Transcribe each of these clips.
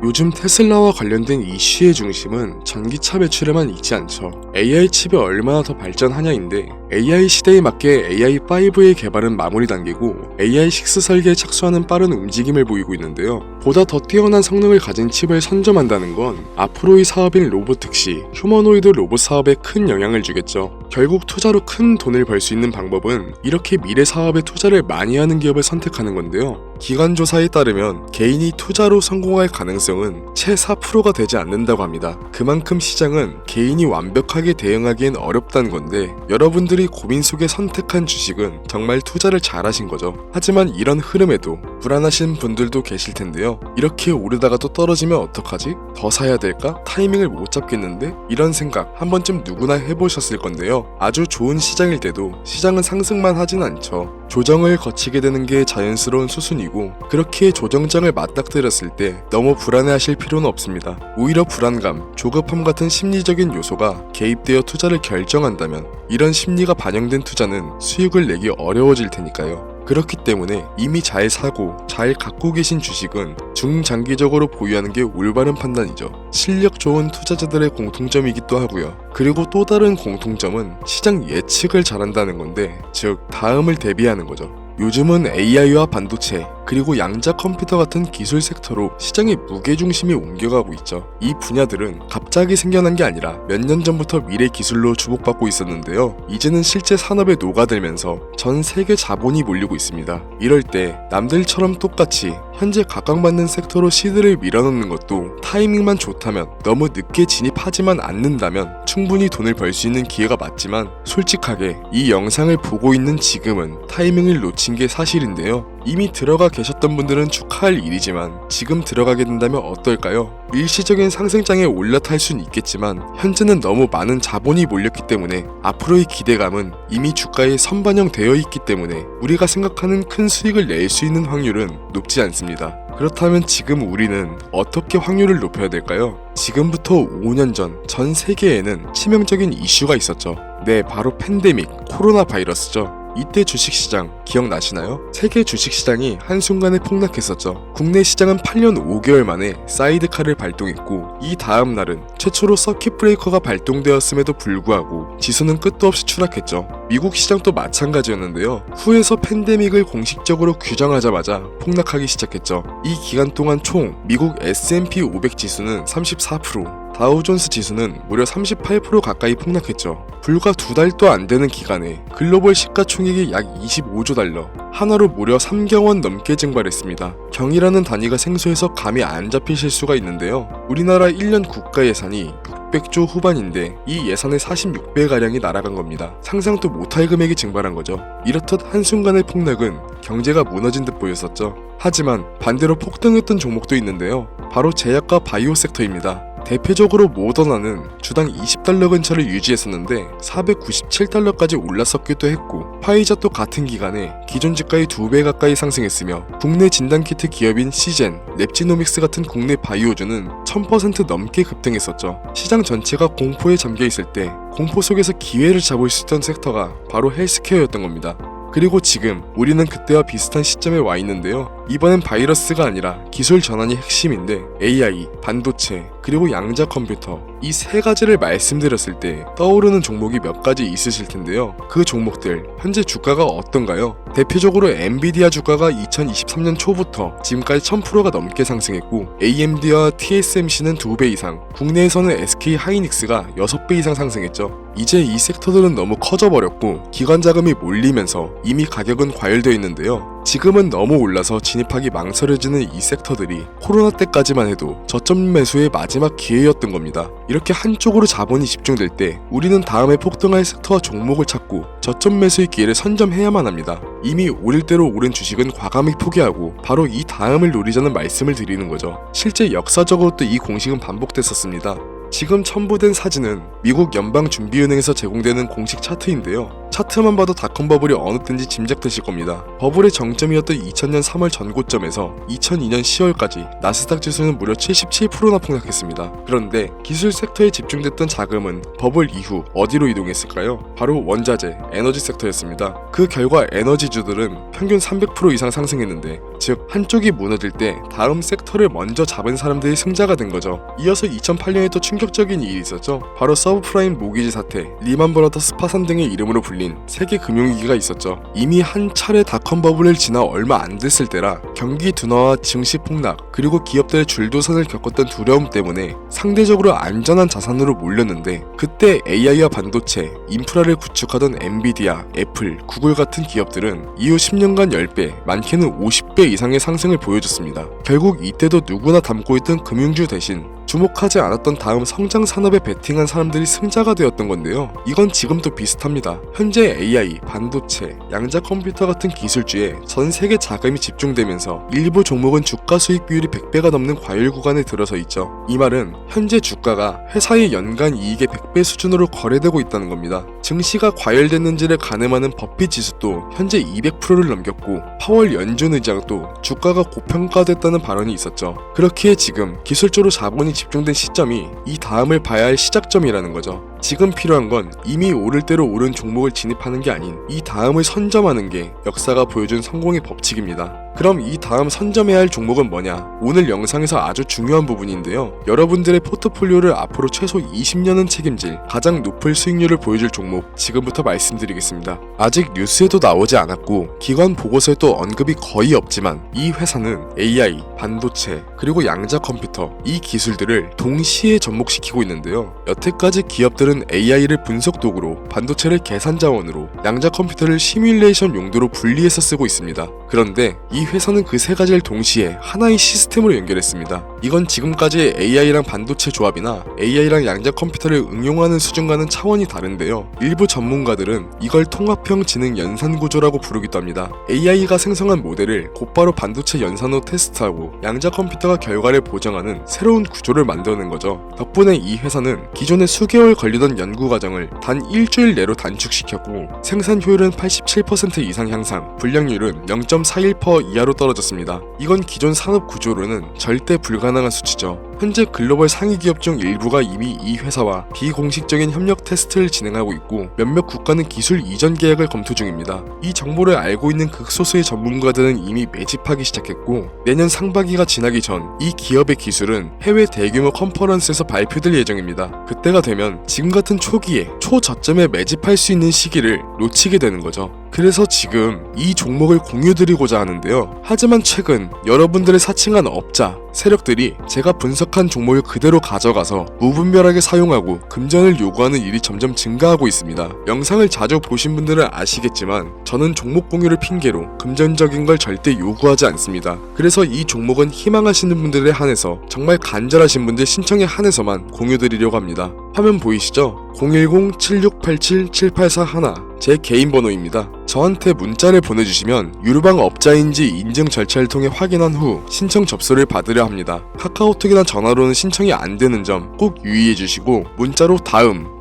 요즘 테슬라와 관련된 이슈의 중심은 전기차 매출에만 있지 않죠. AI 칩이 얼마나 더 발전하냐인데, AI 시대에 맞게 AI5의 개발은 마무리 단계고 AI6 설계에 착수하는 빠른 움직임을 보이고 있는데요. 보다 더 뛰어난 성능을 가진 칩을 선점한다는 건 앞으로의 사업인 로보특시, 휴머노이드 로봇 사업에 큰 영향을 주겠죠. 결국 투자로 큰 돈을 벌 수 있는 방법은 이렇게 미래 사업에 투자를 많이 하는 기업을 선택하는 건데요. 기관 조사에 따르면 개인이 투자로 성공할 가능성은 채 4%가 되지 않는다고 합니다. 그만큼 시장은 개인이 완벽하게 대응하기엔 어렵다는 건데, 여러분들이 고민 속에 선택한 주식은 정말 투자를 잘하신 거죠. 하지만 이런 흐름에도 불안하신 분들도 계실 텐데요. 이렇게 오르다가 또 떨어지면 어떡하지? 더 사야 될까? 타이밍을 못 잡겠는데? 이런 생각 한 번쯤 누구나 해보셨을 건데요. 아주 좋은 시장일 때도 시장은 상승만 하진 않죠. 조정을 거치게 되는 게 자연스러운 수순이고, 그렇게 조정장을 맞닥뜨렸을 때 너무 불안해하실 필요는 없습니다. 오히려 불안감, 조급함 같은 심리적인 요소가 개입되어 투자를 결정한다면 이런 심리가 반영된 투자는 수익을 내기 어려워질 테니까요. 그렇기 때문에 이미 잘 사고 잘 갖고 계신 주식은 중장기적으로 보유하는 게 올바른 판단이죠. 실력 좋은 투자자들의 공통점이기도 하고요. 그리고 또 다른 공통점은 시장 예측을 잘한다는 건데, 즉 다음을 대비하는 거죠. 요즘은 AI와 반도체, 그리고 양자 컴퓨터 같은 기술 섹터로 시장의 무게중심이 옮겨가고 있죠. 이 분야들은 갑자기 생겨난 게 아니라 몇 년 전부터 미래 기술로 주목받고 있었는데요. 이제는 실제 산업에 녹아들면서 전 세계 자본이 몰리고 있습니다. 이럴 때 남들처럼 똑같이 현재 각광받는 섹터로 시드를 밀어넣는 것도 타이밍만 좋다면, 너무 늦게 진입하지만 않는다면 충분히 돈을 벌 수 있는 기회가 맞지만, 솔직하게 이 영상을 보고 있는 지금은 타이밍을 놓친 게 사실인데요. 이미 들어가 계셨던 분들은 축하할 일이지만 지금 들어가게 된다면 어떨까요? 일시적인 상승장에 올라탈 순 있겠지만 현재는 너무 많은 자본이 몰렸기 때문에 앞으로의 기대감은 이미 주가에 선반영되어 있기 때문에 우리가 생각하는 큰 수익을 낼 수 있는 확률은 높지 않습니다. 그렇다면 지금 우리는 어떻게 확률을 높여야 될까요? 지금부터 5년 전 세계에는 치명적인 이슈가 있었죠. 네, 바로 팬데믹, 코로나 바이러스죠. 이때 주식시장 기억나시나요? 세계 주식시장이 한순간에 폭락했었죠. 국내 시장은 8년 5개월 만에 사이드카를 발동했고, 이 다음 날은 최초로 서킷 브레이커가 발동되었음에도 불구하고 지수는 끝도 없이 추락했죠. 미국 시장도 마찬가지였는데요. 후에서 팬데믹을 공식적으로 규정하자마자 폭락하기 시작했죠. 이 기간 동안 총 미국 S&P 500 지수는 34%, 다우존스 지수는 무려 38% 가까이 폭락했죠. 불과 2달도 안 되는 기간에 글로벌 시가총액이 약 25조 달러, 하나로 무려 3경원 넘게 증발했습니다. 경이라는 단위가 생소해서 감이 안 잡히실 수가 있는데요. 우리나라 1년 국가 예산이 600조 후반인데 이 예산의 46배가량이 날아간 겁니다. 상상도 못할 금액이 증발한 거죠. 이렇듯 한순간의 폭락은 경제가 무너진 듯 보였었죠. 하지만 반대로 폭등했던 종목도 있는데요. 바로 제약과 바이오 섹터입니다. 대표적으로 모더나는 주당 20달러 근처를 유지했었는데 497달러까지 올랐었기도 했고, 파이자도 같은 기간에 기존 주가의 2배 가까이 상승했으며, 국내 진단키트 기업인 시젠, 랩지노믹스 같은 국내 바이오주는 1000% 넘게 급등했었죠. 시장 전체가 공포에 잠겨있을 때 공포 속에서 기회를 잡을 수 있던 섹터가 바로 헬스케어였던 겁니다. 그리고 지금 우리는 그때와 비슷한 시점에 와 있는데요. 이번엔 바이러스가 아니라 기술 전환이 핵심인데, AI, 반도체, 그리고 양자 컴퓨터, 이 세 가지를 말씀드렸을 때 떠오르는 종목이 몇 가지 있으실 텐데요. 그 종목들 현재 주가가 어떤가요? 대표적으로 엔비디아 주가가 2023년 초부터 지금까지 1000%가 넘게 상승했고, AMD와 TSMC는 2배 이상, 국내에서는 SK 하이닉스가 6배 이상 상승했죠. 이제 이 섹터들은 너무 커져버렸고 기관 자금이 몰리면서 이미 가격은 과열되어 있는데요. 지금은 너무 올라서 진입하기 망설여지는 이 섹터들이 코로나 때까지만 해도 저점 매수의 마지막 기회였던 겁니다. 이렇게 한쪽으로 자본이 집중될 때 우리는 다음에 폭등할 섹터와 종목을 찾고 저점 매수의 기회를 선점해야만 합니다. 이미 오를 대로 오른 주식은 과감히 포기하고 바로 이 다음을 노리자는 말씀을 드리는 거죠. 실제 역사적으로도 이 공식은 반복됐었습니다. 지금 첨부된 사진은 미국 연방준비은행에서 제공되는 공식 차트인데요. 차트만 봐도 닷컴 버블이 어느 때인지 짐작되실 겁니다. 버블의 정점이었던 2000년 3월 전고점에서 2002년 10월까지 나스닥 지수는 무려 77%나 폭락했습니다. 그런데 기술 섹터에 집중됐던 자금은 버블 이후 어디로 이동했을까요? 바로 원자재, 에너지 섹터였습니다. 그 결과 에너지주들은 평균 300% 이상 상승했는데, 즉 한쪽이 무너질 때 다음 섹터를 먼저 잡은 사람들이 승자가 된 거죠. 이어서 2008년에 또 충격적인 일이 있었죠. 바로 서브프라임 모기지 사태, 리만 브라더스 파산 등의 이름으로 불린 세계 금융위기가 있었죠. 이미 한 차례 닷컴 버블을 지나 얼마 안 됐을 때라 경기 둔화와 증시 폭락, 그리고 기업들의 줄도선을 겪었던 두려움 때문에 상대적으로 안전한 자산으로 몰렸는데, 그때 AI와 반도체, 인프라를 구축하던 엔비디아, 애플, 구글 같은 기업들은 이후 10년간 10배, 많게는 50배 이상의 상승을 보여줬습니다. 결국 이때도 누구나 담고 있던 금융주 대신 주목하지 않았던 다음 성장 산업에 베팅한 사람들이 승자가 되었던 건데요. 이건 지금도 비슷합니다. 현재 AI, 반도체, 양자 컴퓨터 같은 기술주에 전 세계 자금이 집중되면서 일부 종목은 주가 수익 비율이 100배가 넘는 과열 구간에 들어서 있죠. 이 말은 현재 주가가 회사의 연간 이익의 100배 수준으로 거래되고 있다는 겁니다. 증시가 과열됐는지를 가늠하는 버핏 지수도 현재 200%를 넘겼고, 파월 연준 의장도 주가가 고평가됐다는 발언이 있었죠. 그렇기에 지금 기술적으로 자본이 집중된 시점이 이 다음을 봐야 할 시작점이라는 거죠. 지금 필요한 건 이미 오를 대로 오른 종목을 진입하는 게 아닌 이 다음을 선점하는 게 역사가 보여준 성공의 법칙입니다. 그럼 이 다음 선점해야 할 종목은 뭐냐? 오늘 영상에서 아주 중요한 부분인데요. 여러분들의 포트폴리오를 앞으로 최소 20년은 책임질 가장 높은 수익률을 보여줄 종목, 지금부터 말씀드리겠습니다. 아직 뉴스에도 나오지 않았고 기관 보고서에도 언급이 거의 없지만, 이 회사는 AI, 반도체, 그리고 양자 컴퓨터, 이 기술들을 동시에 접목시키고 있는데요. 여태까지 기업들은 AI를 분석 도구로, 반도체를 계산 자원으로, 양자 컴퓨터를 시뮬레이션 용도로 분리해서 쓰고 있습니다. 그런데 이 회사는 그 세 가지를 동시에 하나의 시스템으로 연결했습니다. 이건 지금까지의 AI랑 반도체 조합이나 AI랑 양자 컴퓨터를 응용하는 수준과는 차원이 다른데요. 일부 전문가들은 이걸 통합형 지능 연산 구조라고 부르기도 합니다. AI가 생성한 모델을 곧바로 반도체 연산으로 테스트하고 양자 컴퓨터가 결과를 보정하는 새로운 구조를 만드는 거죠. 덕분에 이 회사는 기존에 수개월 걸리던 연구 과정을 단 일주일 내로 단축시켰고, 생산 효율은 87% 이상 향상, 불량률은 0.41% 이하로 떨어졌습니다. 이건 기존 산업 구조로는 절대 불가능한 수치죠. 현재 글로벌 상위 기업 중 일부가 이미 이 회사와 비공식적인 협력 테스트를 진행하고 있고, 몇몇 국가는 기술 이전 계약을 검토 중입니다. 이 정보를 알고 있는 극소수의 전문가들은 이미 매집하기 시작했고, 내년 상반기가 지나기 전 이 기업의 기술은 해외 대규모 컨퍼런스에서 발표될 예정입니다. 그때가 되면 지금 같은 초기에 초저점에 매집할 수 있는 시기를 놓치게 되는 거죠. 그래서 지금 이 종목을 공유드리고자 하는데요. 하지만 최근 여러분들의 사칭한 업자, 세력들이 제가 분석한 종목을 그대로 가져가서 무분별하게 사용하고 금전을 요구하는 일이 점점 증가하고 있습니다. 영상을 자주 보신 분들은 아시겠지만 저는 종목 공유를 핑계로 금전적인 걸 절대 요구하지 않습니다. 그래서 이 종목은 희망하시는 분들에 한해서, 정말 간절하신 분들 신청에 한해서만 공유드리려고 합니다. 화면 보이시죠? 010-7687-7841 제 개인 번호입니다. 저한테 문자를 보내주시면 유료방 업자인지 인증 절차를 통해 확인한 후 신청 접수를 받으려 합니다. 카카오톡이나 전화로는 신청이 안 되는 점 꼭 유의해주시고, 문자로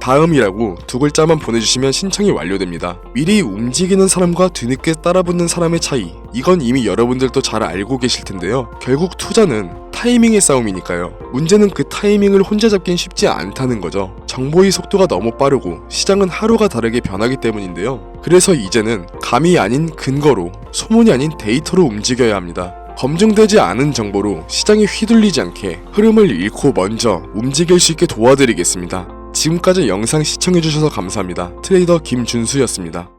다음이라고 두 글자만 보내주시면 신청이 완료됩니다. 미리 움직이는 사람과 뒤늦게 따라붙는 사람의 차이, 이건 이미 여러분들도 잘 알고 계실 텐데요. 결국 투자는 타이밍의 싸움이니까요. 문제는 그 타이밍을 혼자 잡긴 쉽지 않다는 거죠. 정보의 속도가 너무 빠르고 시장은 하루가 다르게 변하기 때문인데요. 그래서 이제는 감이 아닌 근거로, 소문이 아닌 데이터로 움직여야 합니다. 검증되지 않은 정보로 시장이 휘둘리지 않게 흐름을 잃고 먼저 움직일 수 있게 도와드리겠습니다. 지금까지 영상 시청해주셔서 감사합니다. 트레이더 김준수였습니다.